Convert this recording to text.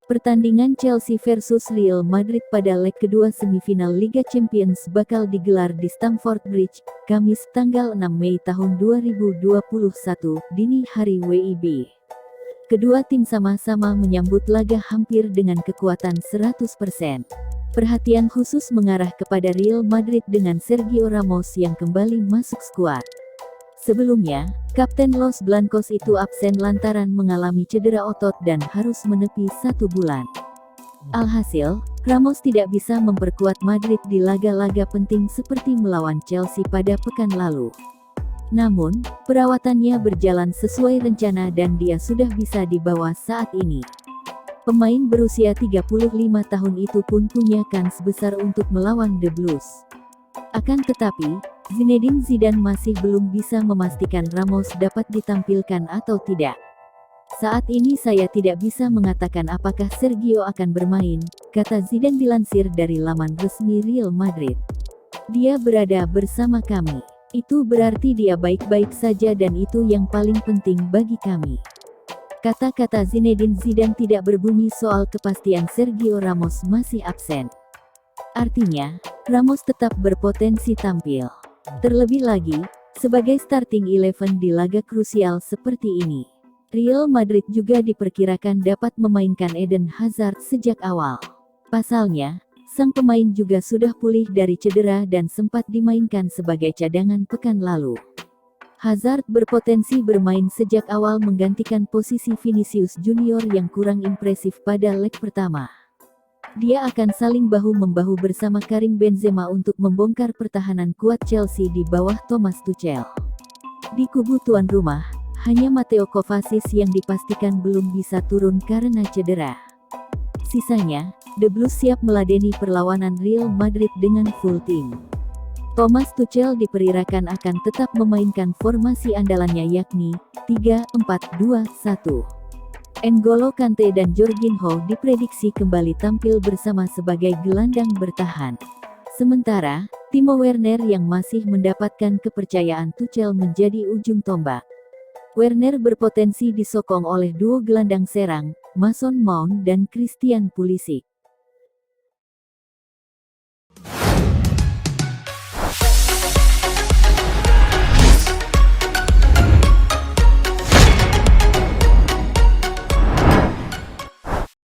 Pertandingan Chelsea versus Real Madrid pada leg kedua semifinal Liga Champions bakal digelar di Stamford Bridge, Kamis tanggal 6 Mei tahun 2021, dini hari WIB. Kedua tim sama-sama menyambut laga hampir dengan kekuatan 100%. Perhatian khusus mengarah kepada Real Madrid dengan Sergio Ramos yang kembali masuk skuad. Sebelumnya, Kapten Los Blancos itu absen lantaran mengalami cedera otot dan harus menepi 1 bulan. Alhasil, Ramos tidak bisa memperkuat Madrid di laga-laga penting seperti melawan Chelsea pada pekan lalu. Namun, perawatannya berjalan sesuai rencana dan dia sudah bisa dibawa saat ini. Pemain berusia 35 tahun itu pun punya kans besar untuk melawan The Blues. Akan tetapi, Zinedine Zidane masih belum bisa memastikan Ramos dapat ditampilkan atau tidak. Saat ini saya tidak bisa mengatakan apakah Sergio akan bermain, kata Zidane dilansir dari laman resmi Real Madrid. Dia berada bersama kami. Itu berarti dia baik-baik saja dan itu yang paling penting bagi kami. Kata-kata Zinedine Zidane tidak berbunyi soal kepastian Sergio Ramos masih absen. Artinya, Ramos tetap berpotensi tampil. Terlebih lagi, sebagai starting 11 di laga krusial seperti ini. Real Madrid juga diperkirakan dapat memainkan Eden Hazard sejak awal. Pasalnya, sang pemain juga sudah pulih dari cedera dan sempat dimainkan sebagai cadangan pekan lalu. Hazard berpotensi bermain sejak awal menggantikan posisi Vinicius Junior yang kurang impresif pada leg pertama. Dia akan saling bahu-membahu bersama Karim Benzema untuk membongkar pertahanan kuat Chelsea di bawah Thomas Tuchel. Di kubu tuan rumah, hanya Mateo Kovacic yang dipastikan belum bisa turun karena cedera. Sisanya, The Blues siap meladeni perlawanan Real Madrid dengan full tim. Thomas Tuchel diperkirakan akan tetap memainkan formasi andalannya yakni 3-4-2-1. N'Golo Kante dan Jorginho diprediksi kembali tampil bersama sebagai gelandang bertahan. Sementara, Timo Werner yang masih mendapatkan kepercayaan Tuchel menjadi ujung tombak. Werner berpotensi disokong oleh duo gelandang serang, Mason Mount dan Christian Pulisic.